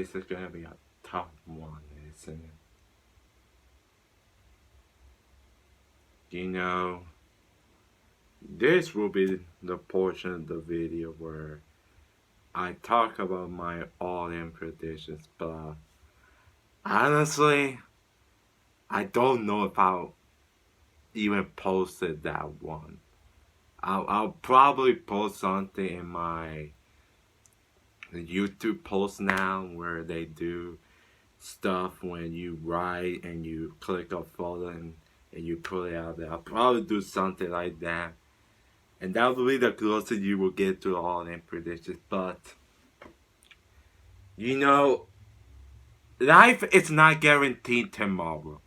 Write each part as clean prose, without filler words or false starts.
this is gonna be a tough one, isn't it? You know, this will be the portion of the video where I talk about my all-in predictions, but honestly, I don't know if I'll even posted that one. I'll probably post something in my YouTube post now where they do stuff when you write and you click a photo and you put it out there. I'll probably do something like that. And that will be the closest you will get to all in predictions. But, you know, life is not guaranteed tomorrow.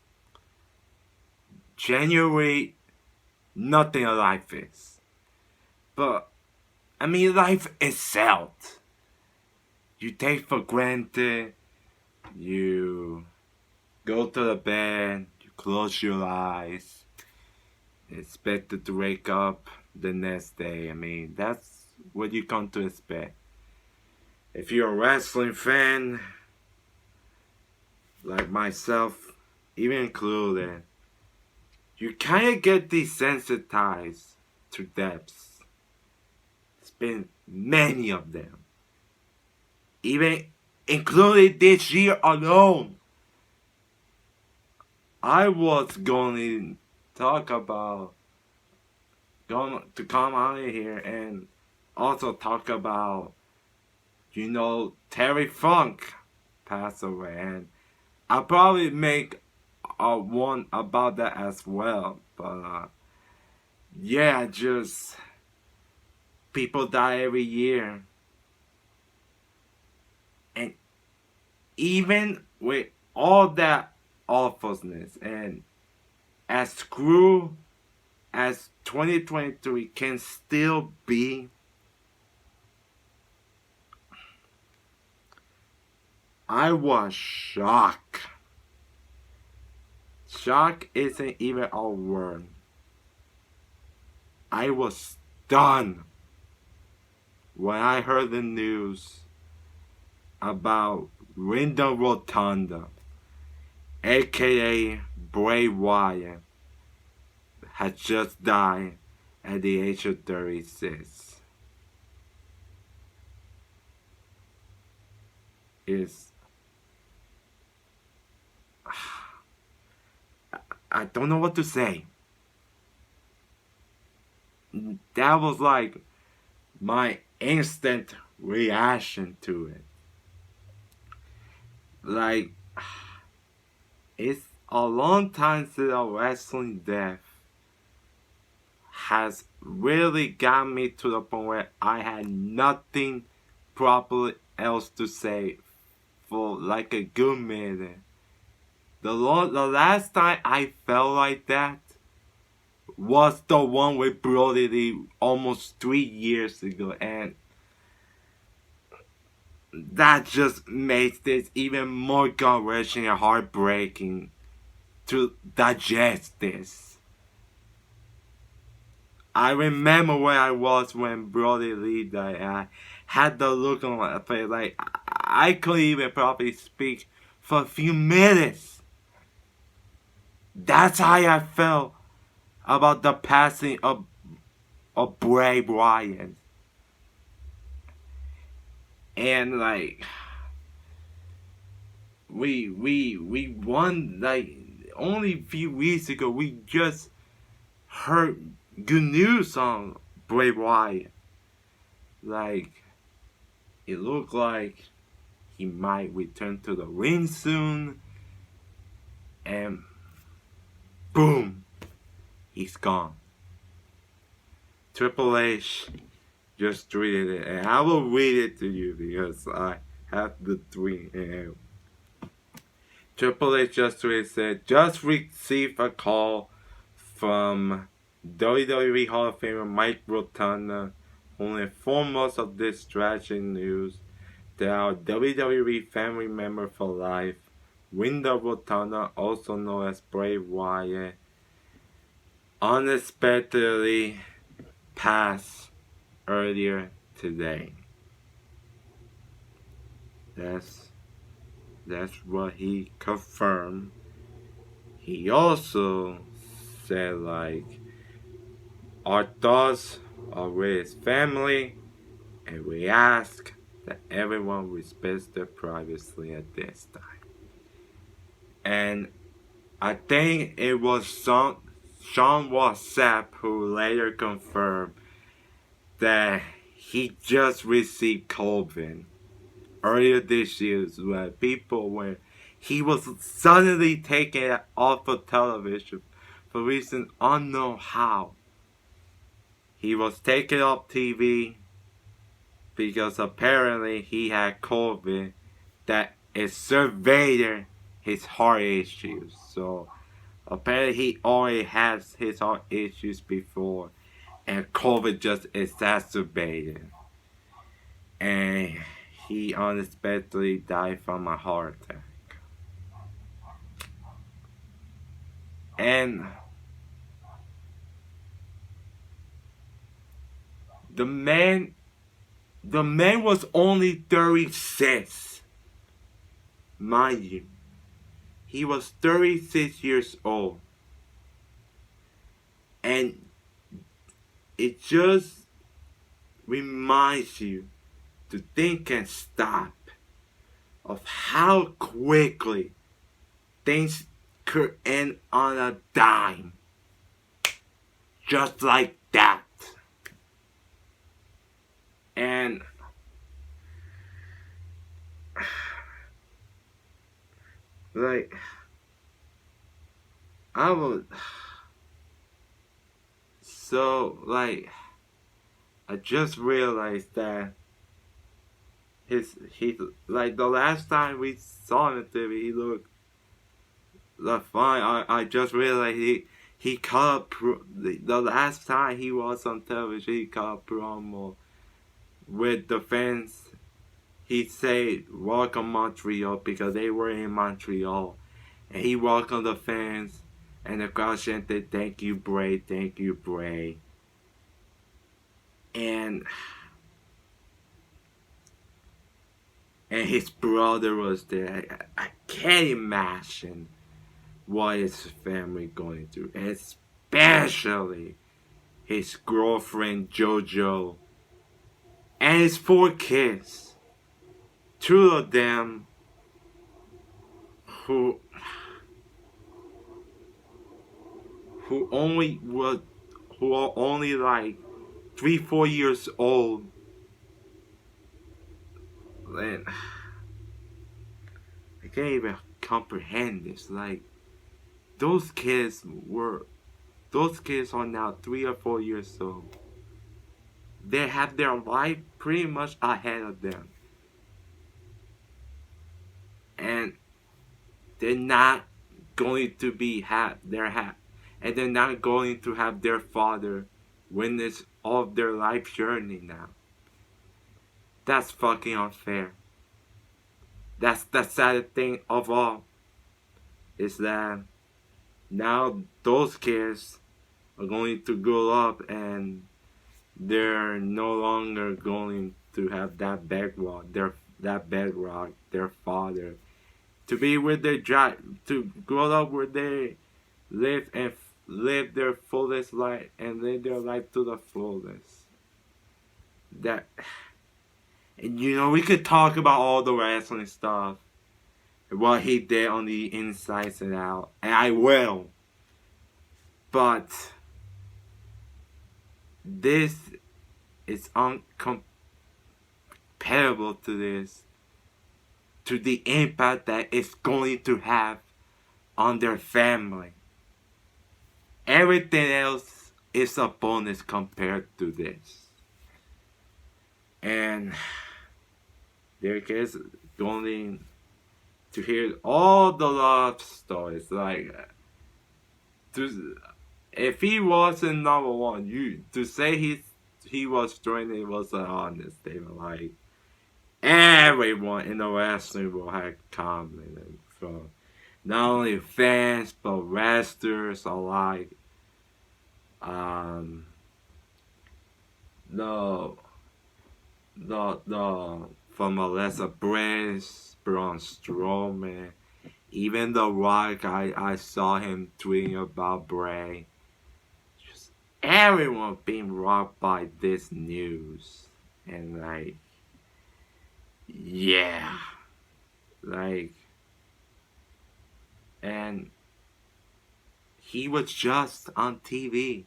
January, nothing in life is. But, I mean, life itself. You take for granted. You go to the bed. You close your eyes. Expected to wake up the next day. I mean, that's what you come to expect. If you're a wrestling fan, like myself, even included, you kind of get desensitized to deaths. It's been many of them. Even including this year alone. I was going to talk about going to come out of here and also talk about, you know, Terry Funk passed away, and I'll probably make one about that as well. But yeah, just people die every year, and even with all that awfulness and as screw as 2023 can still be, I was shocked. Shock isn't even a word. I was stunned when I heard the news about Windham Rotunda, aka Bray Wyatt, had just died at the age of 36. I don't know what to say. That was like my instant reaction to it. Like, it's a long time since a wrestling death has really got me to the point where I had nothing properly else to say for like a good minute. The last time I felt like that was the one with Brody Lee almost 3 years ago, and that just makes this even more gut-wrenching and heartbreaking to digest this. I remember where I was when Brody Lee died, and I had the look on my face like I couldn't even probably speak for a few minutes. That's how I felt about the passing of Bray Wyatt. And like we won, like only a few weeks ago we just heard good news on Bray Wyatt. Like, it looked like he might return to the ring soon, and boom, he's gone. Triple H just tweeted it, and I will read it to you because I have the tweet. And Triple H just tweeted, said, just received a call from WWE Hall of Famer Mike Rotunda, who informed us of this tragic news that our WWE family member for life, Windham Rotunda, also known as Bray Wyatt, unexpectedly passed earlier today. That's That's what he confirmed. He also said, like, our thoughts are with his family, and we ask that everyone respects their privacy at this time. And I think it was Sean WhatsApp who later confirmed that he just received COVID earlier this year, when he was suddenly taken off of television for reasons unknown how. He was taken off TV because apparently he had COVID that exacerbated his heart issues. So apparently he already has his heart issues before, and COVID just exacerbated. And he unexpectedly died from a heart attack. And the man was only 36. Mind you, he was 36 years old. And it just reminds you to think and stop of how quickly things could end on a dime. Just like that. And like, I was so like, I just realized that he like the last time we saw him on TV, he looked fine. I just realized he cut the last time he was on television, he cut promo with the fans. He said welcome Montreal because they were in Montreal, and he welcomed the fans, and the crowd chanted thank you Bray, thank you Bray. And his brother was there. I can't imagine what his family going through, especially his girlfriend Jojo and his 4 kids. 2 of them who are only like 3-4 years old. And I can't even comprehend this. Like, those kids are now 3 or 4 years old. They have their life pretty much ahead of them. And they're not going to and they're not going to have their father witness all of their life journey now. That's fucking unfair. That's the sad thing of all, is that now those kids are going to grow up and they're no longer going to have that bedrock, their father, to be with to grow up where they live their fullest life and live their life to the fullest. And we could talk about all the wrestling stuff, what he did on the insides and out, and I will. But this is uncomparable to the impact that it's going to have on their family. Everything else is a bonus compared to this. And there is going to hear all the love stories. Like, if he wasn't number one, to say he was training was an honest statement. Like, everyone in the wrestling world had commented, from not only fans but wrestlers alike. The from Alexa Bliss, Braun Strowman, even The Rock. I saw him tweeting about Bray. Just everyone being rocked by this news. And like, yeah. Like, and he was just on TV.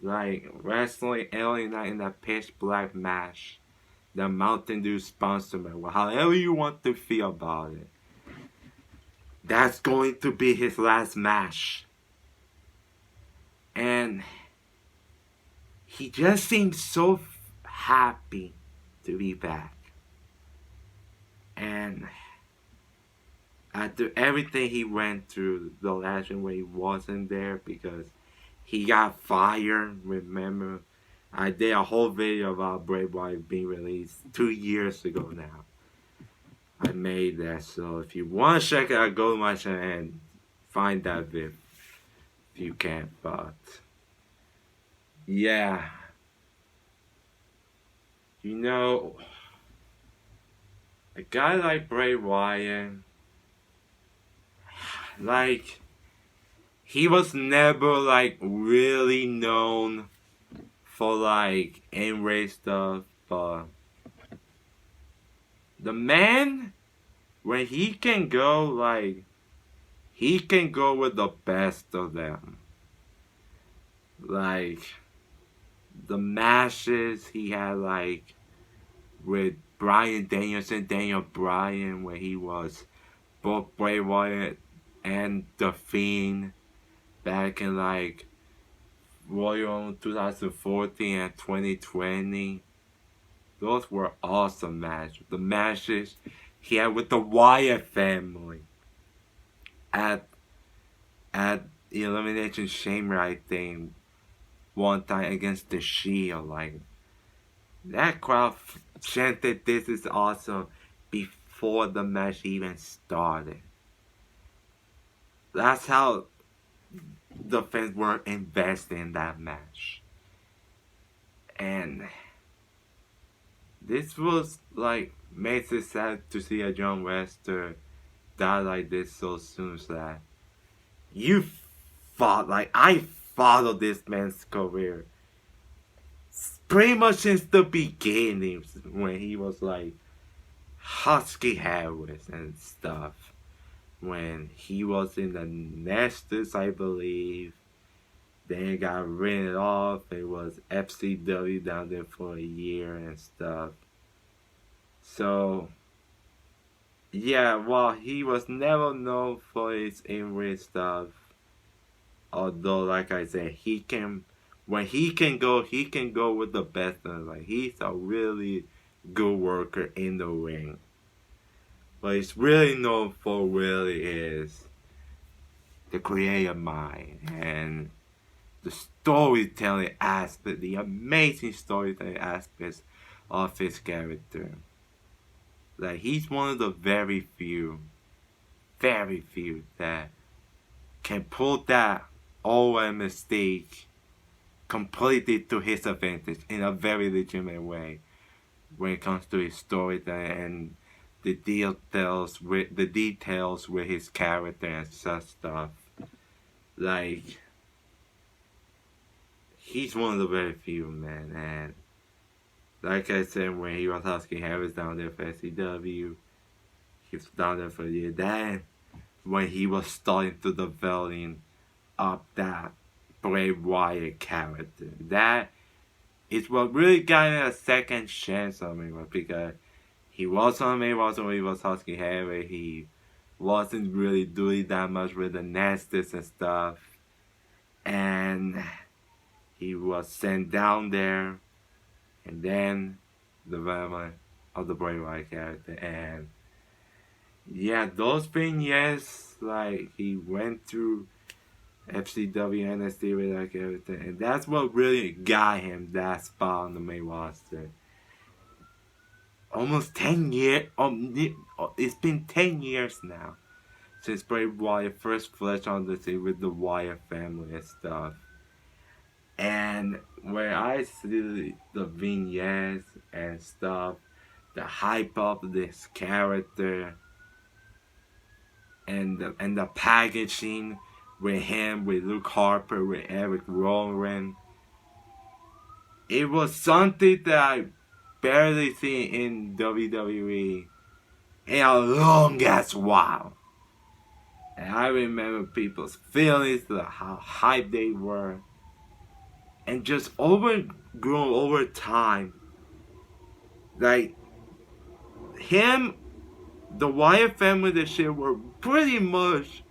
Like, wrestling LA Knight in that pitch black match. The Mountain Dew sponsorship. Well, however you want to feel about it. That's going to be his last match. And he just seems so happy to be back. And after everything he went through, the last one where he wasn't there because he got fired, remember? I did a whole video about Bray Wyatt being released 2 years ago now. I made that, so if you want to check it out, go to my channel and find that video if you can, but yeah. You know, a guy like Bray Wyatt, like, he was never, like, really known for, like, in-ring stuff, but the man, when he can go, like, he can go with the best of them. Like, the matches he had, like, with Bryan Danielson, Daniel Bryan, where he was both Bray Wyatt and The Fiend back in, like, Royal 2014 and 2020. Those were awesome matches. The matches he had with the Wyatt family at the Elimination Chamber, I think, one time against the Shield. Like, that crowd chanted "This is awesome" before the match even started. That's how the fans were invested in that match. And this was, like, makes it sad to see a young wrestler die like this so soon. That you fought, like, I followed this man's career pretty much since the beginning, when he was like Husky Harris and stuff. When he was in the Nexus, I believe. Then got written off. It was FCW down there for a year and stuff. So, yeah, well, he was never known for his in-ring stuff. Although, like I said, when he can go with the best of them. Like, he's a really good worker in the ring. But he's really known for really is the creative mind and the storytelling aspect, the amazing storytelling aspects of his character. Like, he's one of the very few that can pull that OM mistake completely to his advantage in a very legitimate way when it comes to his storytelling and the details with his character and such stuff. Like, he's one of the very few, man. And like I said, when he was Husky Harris down there for SCW, he was down there for a year. Then, when he was starting to develop up that Bray Wyatt character, that is what really got him a second chance on me, because he was on me, also when he was Husky Harris, he wasn't really doing that much with the Nexus and stuff. And he was sent down there, and then the development of the Bray Wyatt character. And yeah, those vignettes, like, he went through FCW and NXT with that character, and that's what really got him that spot on the main roster. Almost 10 years, it's been 10 years now since Bray Wyatt first flashed on the scene with the Wyatt family and stuff. And when I see the vignettes and stuff the hype of this character, and the packaging with him, with Luke Harper, with Eric Rowan. It was something that I barely seen in WWE in a long ass while. And I remember people's feelings, how hyped they were, and just overgrown over time. Like him, the Wyatt family, this shit were pretty much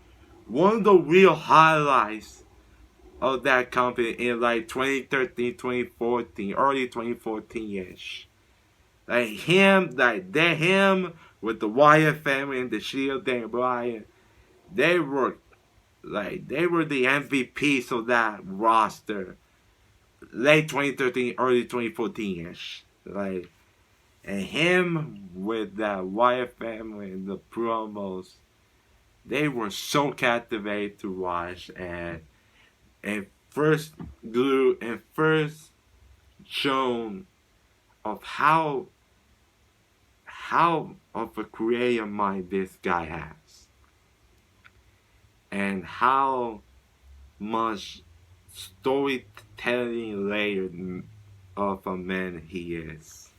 one of the real highlights of that company in like 2013, 2014, early 2014-ish. Like him with the Wyatt family and the Shield, Daniel Bryan, they were the MVPs of that roster. Late 2013, early 2014-ish. And him with that Wyatt family and the promos, they were so captivating to watch, and first shown of how of a creative mind this guy has, and how much storytelling layered of a man he is.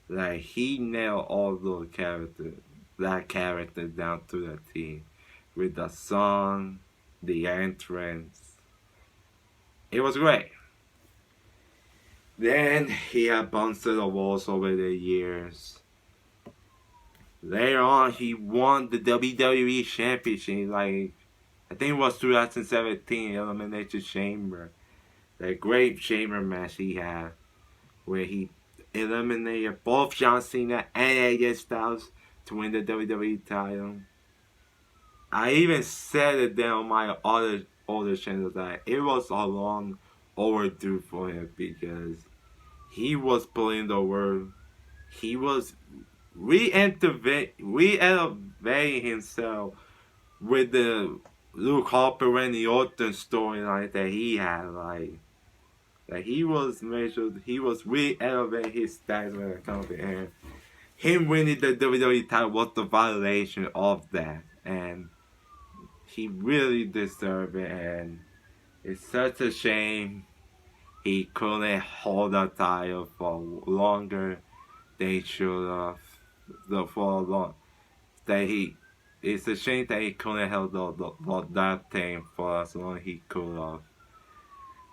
Like he nailed all those characters down to the T, with the song, the entrance. It was great. Then he had bounced the walls over the years. Later on, he won the WWE Championship. Like, I think it was 2017 Elimination Chamber. That great Chamber match he had, where he eliminated both John Cena and AJ Styles to win the WWE title. I even said it there on my other channels that it was a long overdue for him, because he was pulling the word. He was re-elevating himself with the Luke Harper and the Orton storyline that he had. Like he was re-elevating his status with the company, and him winning the WWE title was the violation of that, and he really deserved it. And it's such a shame he couldn't hold the title for longer than he should have. It's a shame that he couldn't hold that thing for as long as he could have.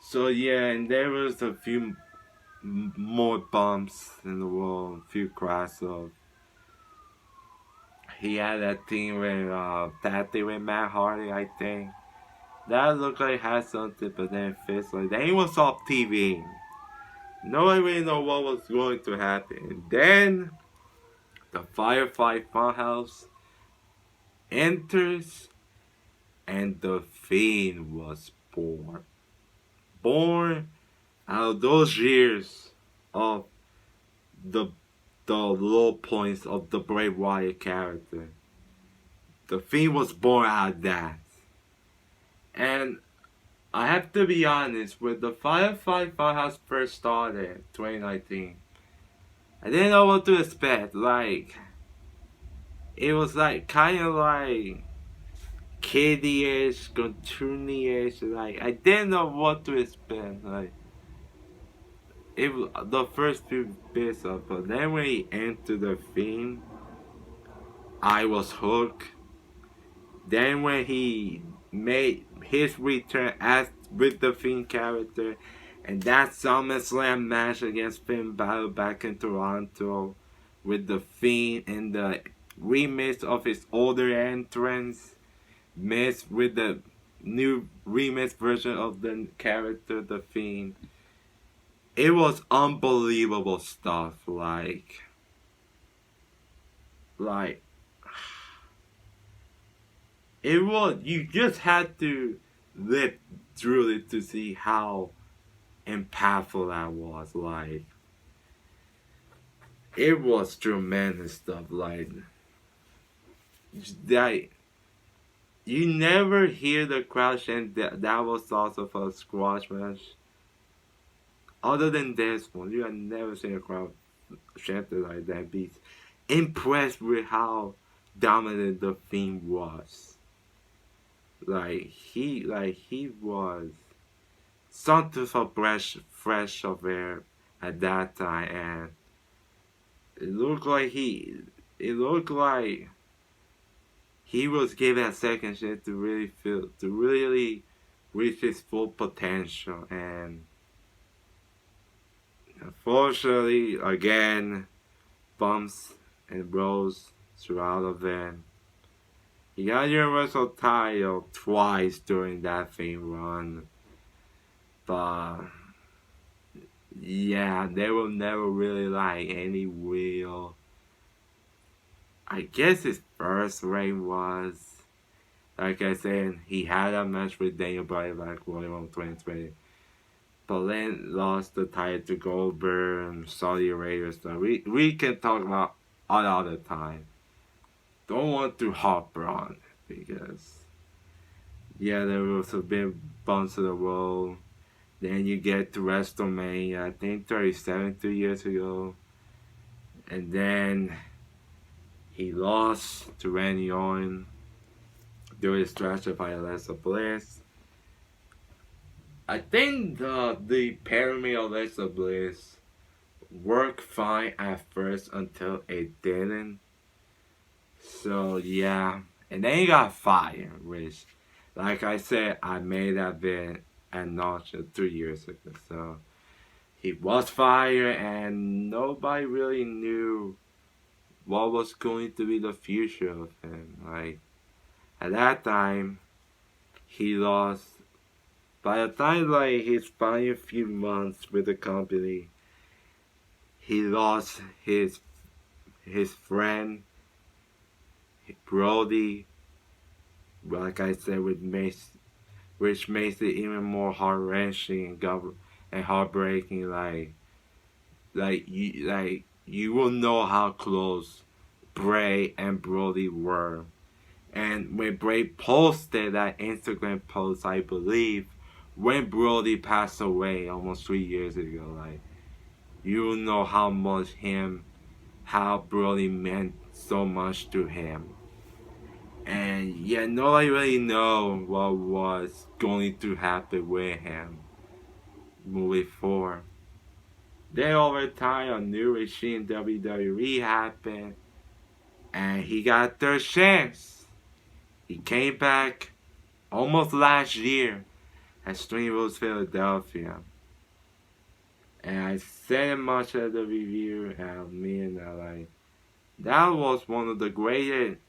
So yeah, and there was a few more bumps in the road, a few crosses. He had that thing with Matt Hardy, I think. That looked like it had something, but then fizzled. Then he was off TV. Nobody really know what was going to happen. Then the Firefly Funhouse enters, and the Fiend was born. Born out of those years of the low points of the Bray Wyatt character. The Fiend was born out of that. And I have to be honest, when the Firefly Funhouse first started, 2019, I didn't know what to expect. Like, it was like kind of like kiddie-ish, cartoony-ish. Like, I didn't know what to expect. Like, it was the first few bits of, but then when he entered the Fiend, I was hooked. Then when he made his return as with the Fiend character, and that SummerSlam match against Finn Balor back in Toronto with the Fiend and the remix of his older entrance mixed with the new remix version of the character, the Fiend. It was unbelievable stuff. Like it was, you just had to live through it to see how impactful that was. Like, it was tremendous stuff. Like, that you never hear the crowd chant that was also for a squash match. Other than this one, you have never seen a crowd something like that. Be impressed with how dominant the Fiend was. He was something for fresh of air at that time, and it looked like it looked like he was given a second chance to really reach his full potential. And unfortunately, again, bumps and blows throughout the event. He got Universal title twice during that Thing run, but yeah, they were never really like any real. I guess his first reign was, like I said, he had a match with Daniel Bryan like Windham 2020, but then lost the title to Goldberg and Saudi Arabia stuff. We can talk about another time. Don't want to hop on because yeah, there was a big bumps to the road. Then you get to WrestleMania, I think 37 2 years ago, and then he lost to Randy Orton during his stretch by Alexa Bliss. I think the pyramid of Alexa Bliss worked fine at first until it didn't. So yeah, and then he got fired, which, like I said, I made that bit at Notch 2 years ago. So he was fired, and nobody really knew what was going to be the future of him. Like at that time, he lost. By the time like his final few months with the company, he lost his friend Brody. Like I said, which makes it even more heart wrenching and heartbreaking. You will know how close Bray and Brody were. And when Bray posted that Instagram post, I believe, when Brody passed away almost 3 years ago, like, you will know how Brody meant so much to him. And yeah, nobody really know what was going to happen with him moving forward. Then over time, a new regime WWE happened, and he got a third chance. He came back almost last year at Stream Rules Philadelphia. And I said it much at the review of me and LA. That was one of the greatest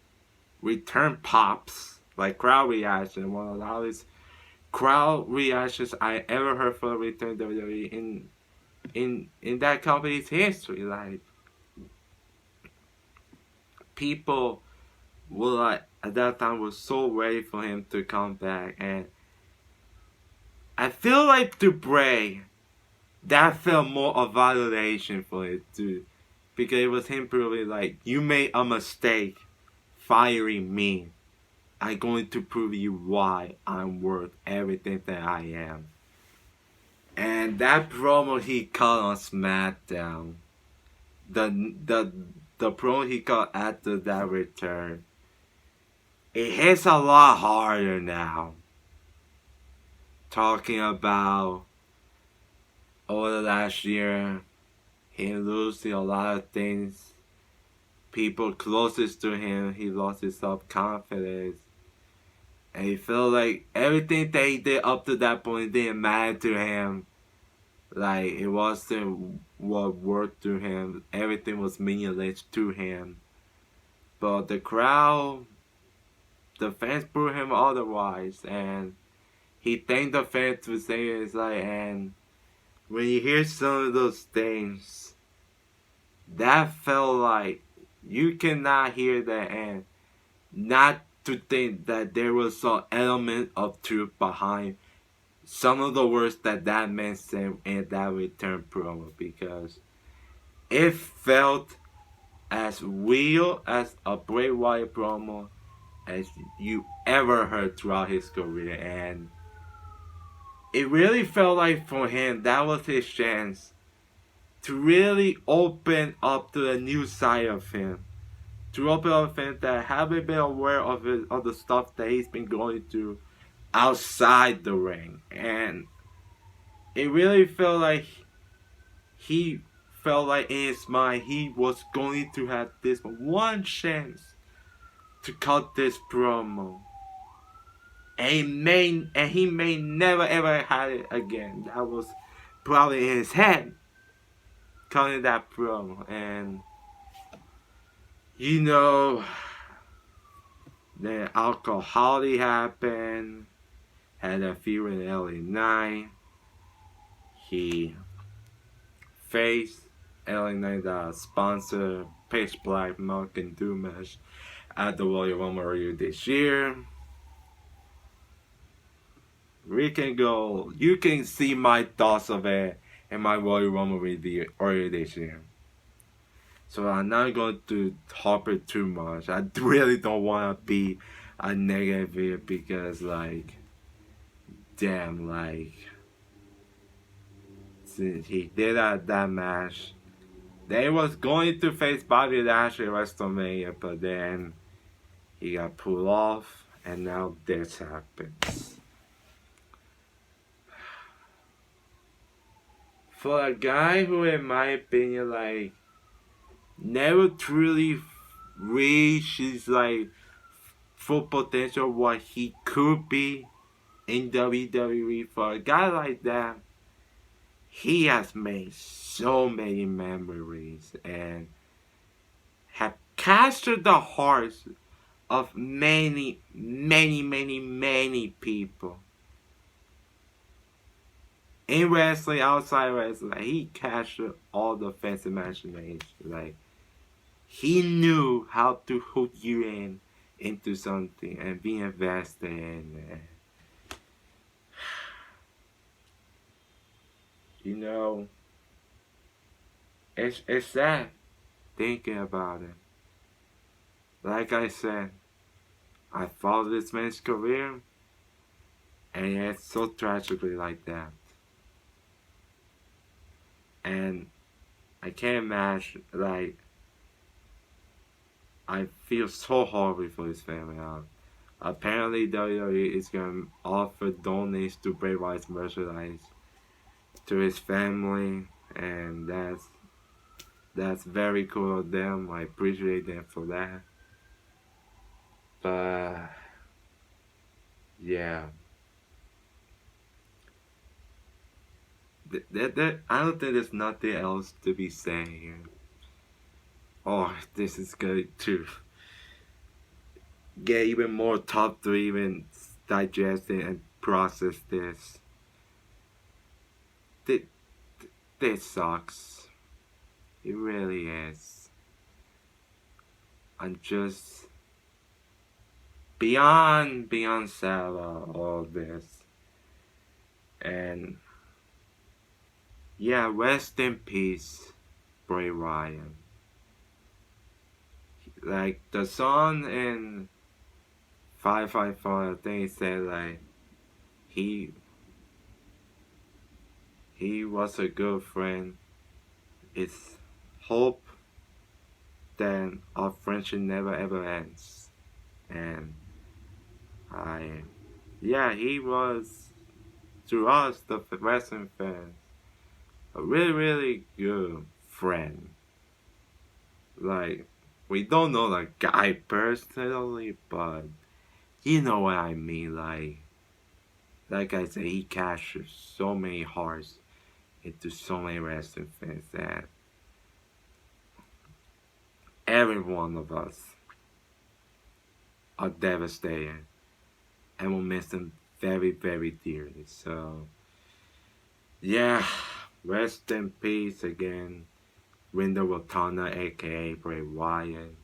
return pops, like crowd reaction, one of the loudest crowd reactions I ever heard for a return WWE in that company's history. Like, people were like at that time was so ready for him to come back, and I feel like to Bray, that felt more a validation for it too, because it was him proving like, you made a mistake firing me. I'm going to prove you why I'm worth everything that I am. And that promo he cut on Smackdown, the promo he cut after that return, it hits a lot harder now. Talking about over the last year, him losing a lot of things. People closest to him, he lost his self-confidence. And he felt like everything that he did up to that point didn't matter to him. Like, it wasn't what worked to him. Everything was meaningless to him. But the crowd, the fans proved him otherwise. And he thanked the fans for saying it's like, and when you hear some of those things, that felt like you cannot hear that and not to think that there was some element of truth behind some of the words that man said in that return promo, because it felt as real as a Bray Wyatt promo as you ever heard throughout his career. And it really felt like for him that was his chance to really open up to a new side of him. To open up fans that haven't been aware of the stuff that he's been going through outside the ring. And it really felt like he felt like in his mind he was going to have this one chance to cut this promo. And he may never ever had it again. That was probably in his head, cutting that promo. And you know, then alcoholic happened, had a fever in LA Knight. He faced LA Knight sponsor Pitch Black Milk and Dew match at the Royal Rumble this year. We can go, you can see my thoughts of it in my Royal Rumble review earlier this year. So I'm not going to harp it too much. I really don't want to be a negative here because, like, damn, like, since he did that match, they was going to face Bobby Lashley at WrestleMania, but then he got pulled off, and now this happens. For a guy who, in my opinion, like, never truly reached his, like, full potential of what he could be in WWE, for a guy like that, he has made so many memories and have captured the hearts of many, many, many, many people. In wrestling, outside wrestling, like, he captured all the fans' imagination. Like, he knew how to hook you into something and be invested in it. You know, it's sad thinking about it. Like I said, I followed this man's career, and it's so tragically like that. And I can't imagine, like, I feel so horrible for his family. Apparently, WWE is going to offer donations to Bray Wyatt's merchandise to his family, and that's very cool of them. I appreciate them for that. But yeah, I don't think there's nothing else to be said here. Oh, this is going to get even more tough to even digest it and process this. This sucks. It really is. I'm just beyond sad about all this. And yeah, rest in peace, Bray Wyatt. Like, the song in 554, I think it said, like, he was a good friend. It's hope that our friendship never ever ends. And he was, to us, the wrestling fans, a really, really good friend. Like, we don't know the guy personally, but you know what I mean. Like I said, he captured so many hearts into so many wrestling fans that every one of us are devastated and will miss him very, very dearly. So, yeah, rest in peace again, Windham aka Bray Wyatt.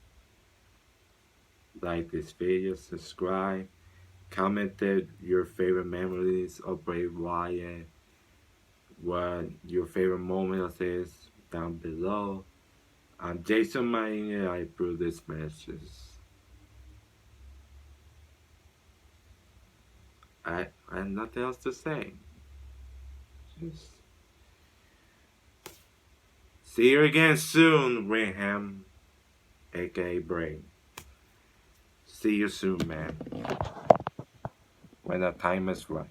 Like this video, subscribe, commented your favorite memories of Bray Wyatt, what your favorite moment is down below. I'm Jason Maine, I approve this message. I have nothing else to say. Just See you again soon, Windham, aka Bray. See you soon, man. When the time is right.